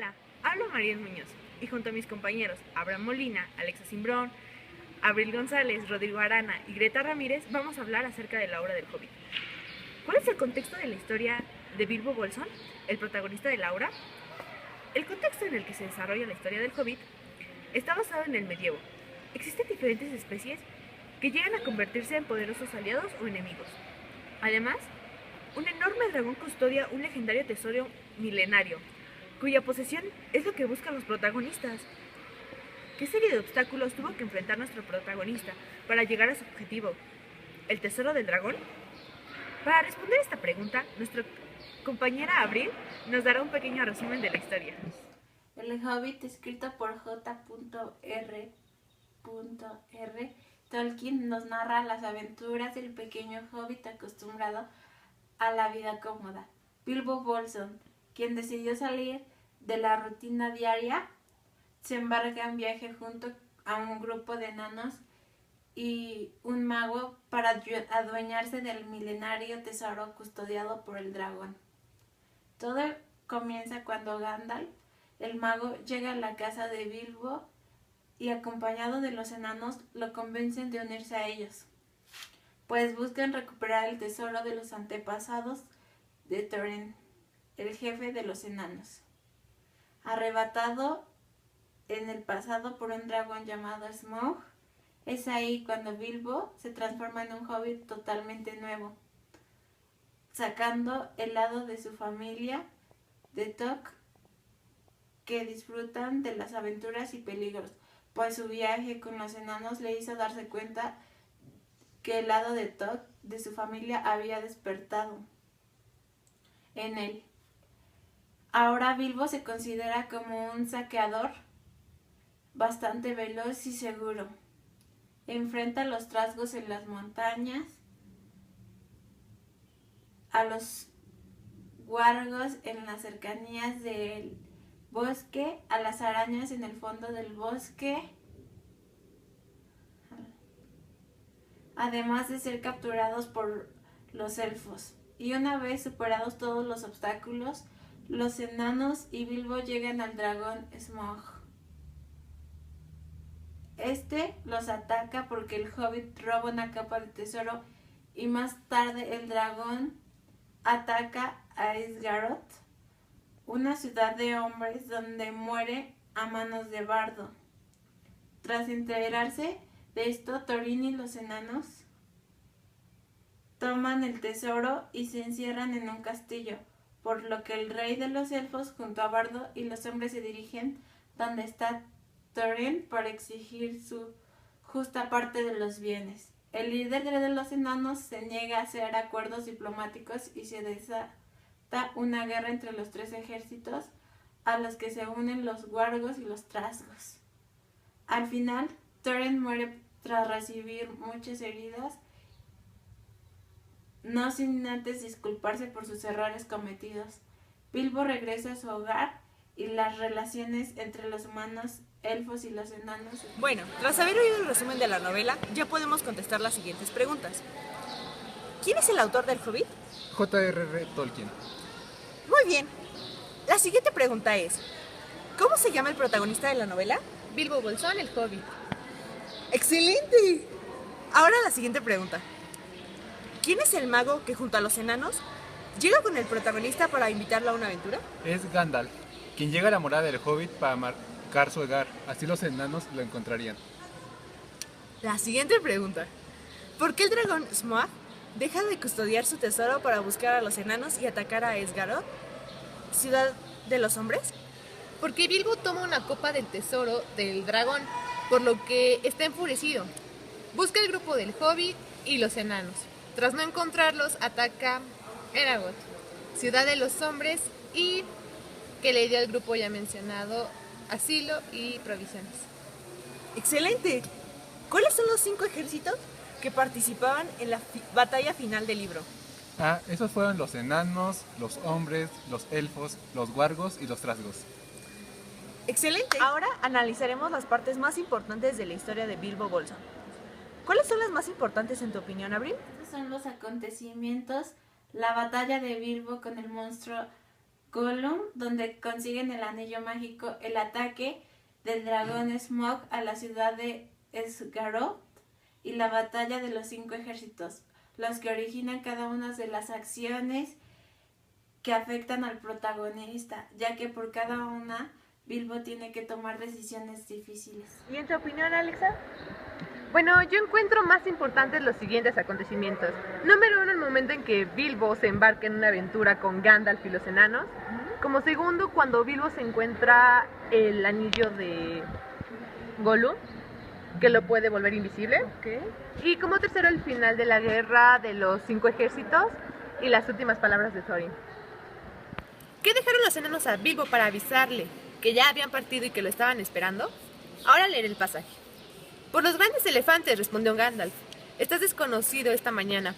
Hola, hablo Mariel Muñoz y junto a mis compañeros Abraham Molina, Alexa Simbrón, Abril González, Rodrigo Arana y Greta Ramírez vamos a hablar acerca de la obra del Hobbit. ¿Cuál es el contexto de la historia de Bilbo Bolsón, el protagonista de la obra? El contexto en el que se desarrolla la historia del Hobbit está basado en el medievo. Existen diferentes especies que llegan a convertirse en poderosos aliados o enemigos. Además, un enorme dragón custodia un legendario tesoro milenario, cuya posesión es lo que buscan los protagonistas. ¿Qué serie de obstáculos tuvo que enfrentar nuestro protagonista para llegar a su objetivo, el tesoro del dragón? Para responder esta pregunta, nuestra compañera Abril nos dará un pequeño resumen de la historia. El Hobbit, escrito por J.R.R. Tolkien, nos narra las aventuras del pequeño hobbit acostumbrado a la vida cómoda, Bilbo Bolsón, quien decidió salir de la rutina diaria. Se embarca en viaje junto a un grupo de enanos y un mago para adueñarse del milenario tesoro custodiado por el dragón. Todo comienza cuando Gandalf, el mago, llega a la casa de Bilbo y, acompañado de los enanos, lo convencen de unirse a ellos, pues buscan recuperar el tesoro de los antepasados de Thorin, el jefe de los enanos. Arrebatado en el pasado por un dragón llamado Smaug, es ahí cuando Bilbo se transforma en un hobbit totalmente nuevo, sacando el lado de su familia de Tok, que disfrutan de las aventuras y peligros, pues su viaje con los enanos le hizo darse cuenta que el lado de Tok de su familia había despertado en él. Ahora Bilbo se considera como un saqueador bastante veloz y seguro. Enfrenta los trasgos en las montañas, a los guargos en las cercanías del bosque, a las arañas en el fondo del bosque, además de ser capturados por los elfos. Y una vez superados todos los obstáculos, los enanos y Bilbo llegan al dragón Smaug. Este los ataca porque el hobbit roba una capa de tesoro y más tarde el dragón ataca a Esgaroth, una ciudad de hombres donde muere a manos de Bardo. Tras enterarse de esto, Thorin y los enanos toman el tesoro y se encierran en un castillo, por lo que el rey de los elfos junto a Bardo y los hombres se dirigen donde está Thorin para exigir su justa parte de los bienes. El líder de los enanos se niega a hacer acuerdos diplomáticos y se desata una guerra entre los tres ejércitos, a los que se unen los guargos y los trasgos. Al final, Thorin muere tras recibir muchas heridas, no sin antes disculparse por sus errores cometidos. Bilbo regresa a su hogar y las relaciones entre los humanos, elfos y los enanos. Bueno, tras haber oído el resumen de la novela, ya podemos contestar las siguientes preguntas. ¿Quién es el autor del Hobbit? J.R.R. Tolkien. Muy bien. La siguiente pregunta es, ¿cómo se llama el protagonista de la novela? Bilbo Bolsón, el Hobbit. ¡Excelente! Ahora la siguiente pregunta. ¿Quién es el mago que junto a los enanos llega con el protagonista para invitarlo a una aventura? Es Gandalf, quien llega a la morada del Hobbit para marcar su hogar. Así los enanos lo encontrarían. La siguiente pregunta. ¿Por qué el dragón Smaug deja de custodiar su tesoro para buscar a los enanos y atacar a Esgaroth, ciudad de los hombres? Porque Bilbo toma una copa del tesoro del dragón, por lo que está enfurecido. Busca el grupo del Hobbit y los enanos. Tras no encontrarlos, ataca Eragoth, ciudad de los hombres, y que le dio al grupo ya mencionado asilo y provisiones. ¡Excelente! ¿Cuáles son los 5 ejércitos que participaban en la batalla final del libro? Esos fueron los enanos, los hombres, los elfos, los guargos y los trasgos. ¡Excelente! Ahora analizaremos las partes más importantes de la historia de Bilbo Bolsón. ¿Cuáles son las más importantes en tu opinión, Abril? Estos son los acontecimientos: la batalla de Bilbo con el monstruo Gollum, donde consiguen el anillo mágico, el ataque del dragón Smaug a la ciudad de Esgaroth y la batalla de los 5 ejércitos, los que originan cada una de las acciones que afectan al protagonista, ya que por cada una Bilbo tiene que tomar decisiones difíciles. ¿Y en tu opinión, Alexa? Bueno, yo encuentro más importantes los siguientes acontecimientos. Número 1, el momento en que Bilbo se embarca en una aventura con Gandalf y los enanos. Como segundo, cuando Bilbo se encuentra el anillo de Gollum, que lo puede volver invisible. Y como tercero, el final de la guerra de los 5 ejércitos y las últimas palabras de Thorin. ¿Qué dejaron los enanos a Bilbo para avisarle que ya habían partido y que lo estaban esperando? Ahora leeré el pasaje. Por los grandes elefantes, respondió Gandalf. Estás desconocido esta mañana.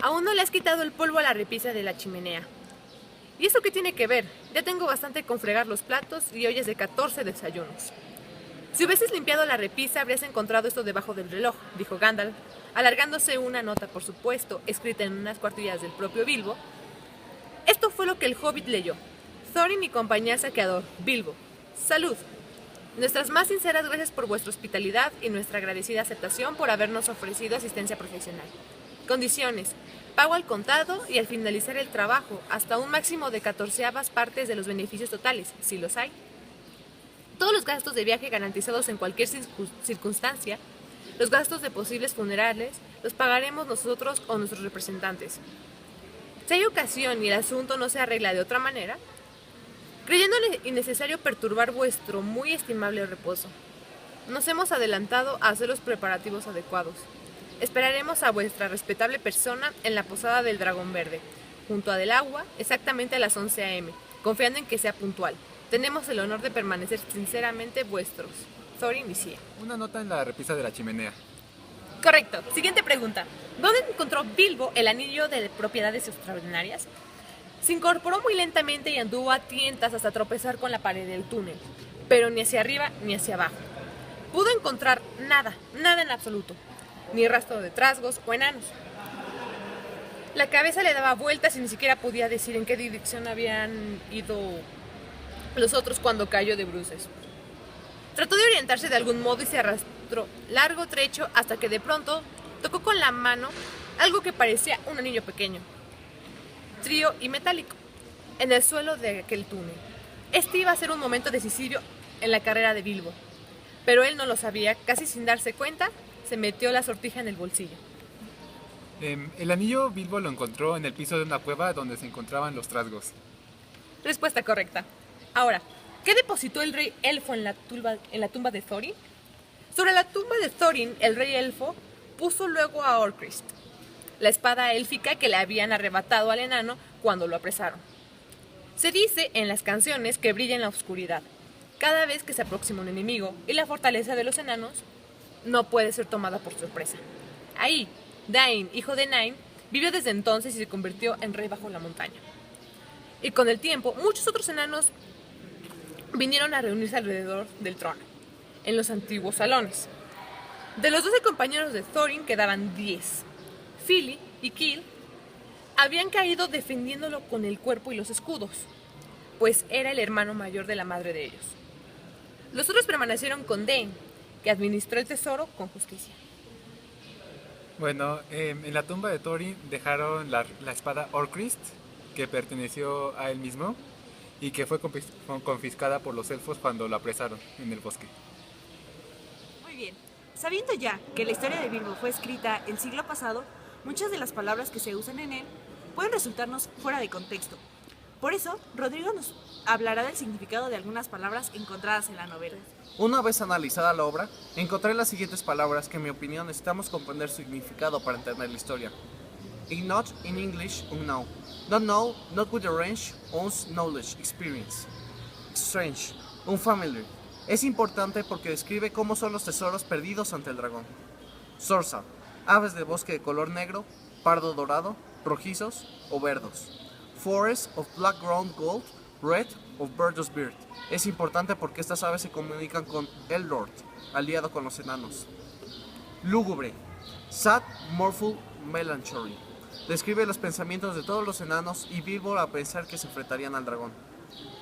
Aún no le has quitado el polvo a la repisa de la chimenea. ¿Y eso qué tiene que ver? Ya tengo bastante con fregar los platos y hoy es de 14 desayunos. Si hubieses limpiado la repisa, habrías encontrado esto debajo del reloj, dijo Gandalf, alargándose una nota, por supuesto, escrita en unas cuartillas del propio Bilbo. Esto fue lo que el hobbit leyó. Thorin y compañía saqueador, Bilbo. Salud. Nuestras más sinceras gracias por vuestra hospitalidad y nuestra agradecida aceptación por habernos ofrecido asistencia profesional. Condiciones: pago al contado y al finalizar el trabajo, hasta un máximo de 14 partes de los beneficios totales, si los hay. Todos los gastos de viaje garantizados en cualquier circunstancia, los gastos de posibles funerales, los pagaremos nosotros o nuestros representantes. Si hay ocasión y el asunto no se arregla de otra manera, creyéndole innecesario perturbar vuestro muy estimable reposo, nos hemos adelantado a hacer los preparativos adecuados. Esperaremos a vuestra respetable persona en la posada del Dragón Verde, junto a Del Agua, exactamente a las 11 a.m., confiando en que sea puntual. Tenemos el honor de permanecer sinceramente vuestros, Thorin y Sia. Una nota en la repisa de la chimenea. Correcto. Siguiente pregunta. ¿Dónde encontró Bilbo el anillo de propiedades extraordinarias? Se incorporó muy lentamente y anduvo a tientas hasta tropezar con la pared del túnel, pero ni hacia arriba ni hacia abajo. Pudo encontrar nada en absoluto, ni rastro de trasgos o enanos. La cabeza le daba vueltas y ni siquiera podía decir en qué dirección habían ido los otros cuando cayó de bruces. Trató de orientarse de algún modo y se arrastró largo trecho hasta que de pronto tocó con la mano algo que parecía un anillo pequeño, frío y metálico, en el suelo de aquel túnel. Este iba a ser un momento decisivo en la carrera de Bilbo, pero él no lo sabía. Casi sin darse cuenta, se metió la sortija en el bolsillo. El anillo Bilbo lo encontró en el piso de una cueva donde se encontraban los trasgos. Respuesta correcta. Ahora, ¿qué depositó el rey elfo en la tumba de Thorin? Sobre la tumba de Thorin, el rey elfo puso luego a Orcrist, la espada élfica que le habían arrebatado al enano cuando lo apresaron. Se dice en las canciones que brilla en la oscuridad cada vez que se aproxima un enemigo, y la fortaleza de los enanos no puede ser tomada por sorpresa. Ahí, Dain, hijo de Nain, vivió desde entonces y se convirtió en rey bajo la montaña. Y con el tiempo, muchos otros enanos vinieron a reunirse alrededor del trono, en los antiguos salones. De los 12 compañeros de Thorin quedaban 10. Fili y Kil habían caído defendiéndolo con el cuerpo y los escudos, pues era el hermano mayor de la madre de ellos. Los otros permanecieron con Dain, que administró el tesoro con justicia. Bueno, en la tumba de Thorin dejaron la espada Orcrist, que perteneció a él mismo y que fue confiscada por los elfos cuando lo apresaron en el bosque. Muy bien. Sabiendo ya que la historia de Bilbo fue escrita el siglo pasado, muchas de las palabras que se usan en él pueden resultarnos fuera de contexto. Por eso, Rodrigo nos hablará del significado de algunas palabras encontradas en la novela. Una vez analizada la obra, encontré las siguientes palabras que en mi opinión necesitamos comprender su significado para entender la historia. Ignot in English, unknown. Don't know, not with the range, owns knowledge, experience. Strange, unfamiliar. Es importante porque describe cómo son los tesoros perdidos ante el dragón. Sorsa, aves de bosque de color negro, pardo dorado, rojizos o verdos. Forest of black ground gold, red of Bardus beard. Es importante porque estas aves se comunican con Elrond, aliado con los enanos. Lúgubre, sad, mournful, melancholy. Describe los pensamientos de todos los enanos y Bilbo a pensar que se enfrentarían al dragón.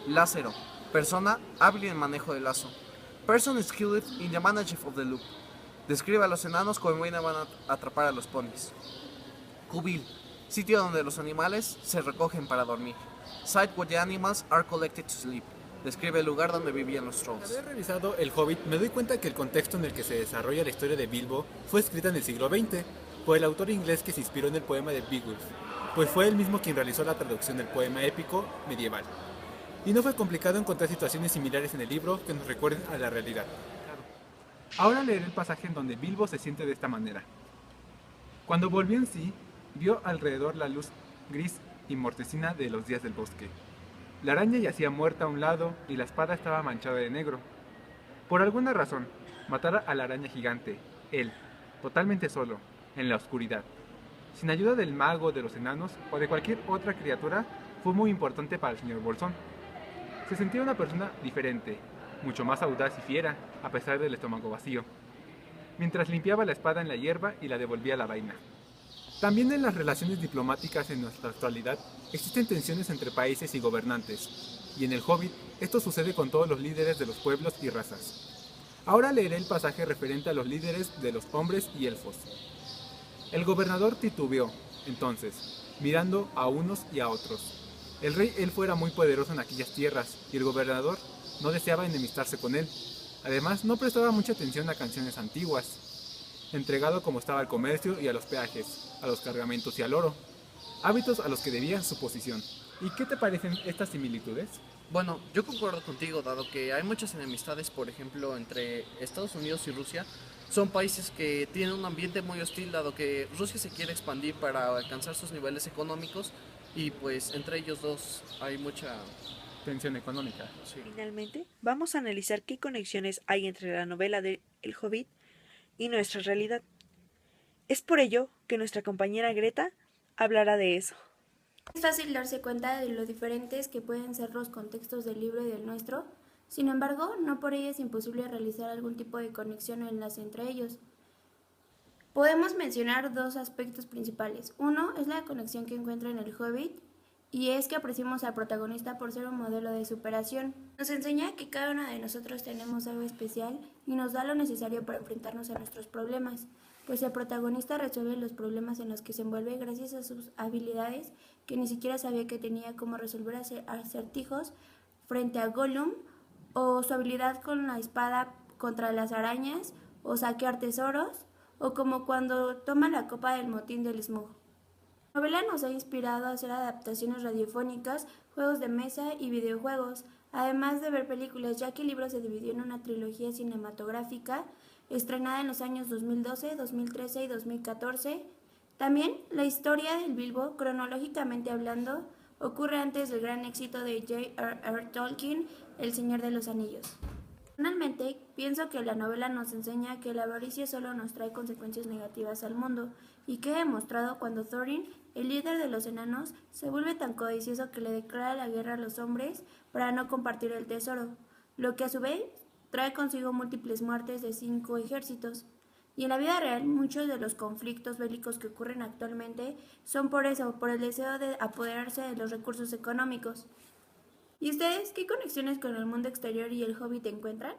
Lázaro. Persona hábil en manejo del lazo. Person skilled in the management of the loop. Describe a los enanos como van a atrapar a los ponis. Cubil. Sitio donde los animales se recogen para dormir. Site where the animals are collected to sleep. Describe el lugar donde vivían los Al trolls. haber revisado El Hobbit, me doy cuenta que el contexto en el que se desarrolla la historia de Bilbo fue escrita en el siglo XX por el autor inglés que se inspiró en el poema de Beowulf, pues fue él mismo quien realizó la traducción del poema épico medieval. Y no fue complicado encontrar situaciones similares en el libro que nos recuerden a la realidad. Ahora leeré el pasaje en donde Bilbo se siente de esta manera. Cuando volvió en sí, vio alrededor la luz gris y mortecina de los días del bosque. La araña yacía muerta a un lado y la espada estaba manchada de negro. Por alguna razón, matar a la araña gigante, él, totalmente solo, en la oscuridad, sin ayuda del mago, de los enanos o de cualquier otra criatura, fue muy importante para el señor Bolsón. Se sentía una persona diferente, mucho más audaz y fiera, a pesar del estómago vacío, mientras limpiaba la espada en la hierba y la devolvía a la vaina. También en las relaciones diplomáticas en nuestra actualidad existen tensiones entre países y gobernantes, y en el Hobbit esto sucede con todos los líderes de los pueblos y razas. Ahora leeré el pasaje referente a los líderes de los hombres y elfos. El gobernador titubeó, entonces, mirando a unos y a otros. El rey elfo era muy poderoso en aquellas tierras, y el gobernador no deseaba enemistarse con él. Además, no prestaba mucha atención a canciones antiguas, entregado como estaba al comercio y a los peajes, a los cargamentos y al oro, hábitos a los que debía su posición. ¿Y qué te parecen estas similitudes? Bueno, yo concuerdo contigo, dado que hay muchas enemistades, por ejemplo, entre Estados Unidos y Rusia. Son países que tienen un ambiente muy hostil, dado que Rusia se quiere expandir para alcanzar sus niveles económicos y pues entre ellos dos hay mucha... Tensión económica. Sí. Finalmente, vamos a analizar qué conexiones hay entre la novela de El Hobbit y nuestra realidad. Es por ello que nuestra compañera Greta hablará de eso. Es fácil darse cuenta de lo diferentes que pueden ser los contextos del libro y del nuestro. Sin embargo, no por ello es imposible realizar algún tipo de conexión o enlace entre ellos. Podemos mencionar dos aspectos principales. Uno es la conexión que encuentra en el Hobbit, y es que apreciamos al protagonista por ser un modelo de superación. Nos enseña que cada uno de nosotros tenemos algo especial y nos da lo necesario para enfrentarnos a nuestros problemas, pues el protagonista resuelve los problemas en los que se envuelve gracias a sus habilidades que ni siquiera sabía que tenía, como resolver acertijos frente a Gollum, o su habilidad con la espada contra las arañas, o saquear tesoros, o como cuando toma la copa del motín del Smaug. La novela nos ha inspirado a hacer adaptaciones radiofónicas, juegos de mesa y videojuegos, además de ver películas, ya que el libro se dividió en una trilogía cinematográfica estrenada en los años 2012, 2013 y 2014. También la historia del Bilbo, cronológicamente hablando, ocurre antes del gran éxito de J.R.R. Tolkien, El Señor de los Anillos. Personalmente, pienso que la novela nos enseña que la avaricia solo nos trae consecuencias negativas al mundo, y que he demostrado cuando Thorin, el líder de los enanos, se vuelve tan codicioso que le declara la guerra a los hombres para no compartir el tesoro, lo que a su vez trae consigo múltiples muertes de 5 ejércitos. Y en la vida real, muchos de los conflictos bélicos que ocurren actualmente son por eso, por el deseo de apoderarse de los recursos económicos. ¿Y ustedes qué conexiones con el mundo exterior y el Hobbit encuentran?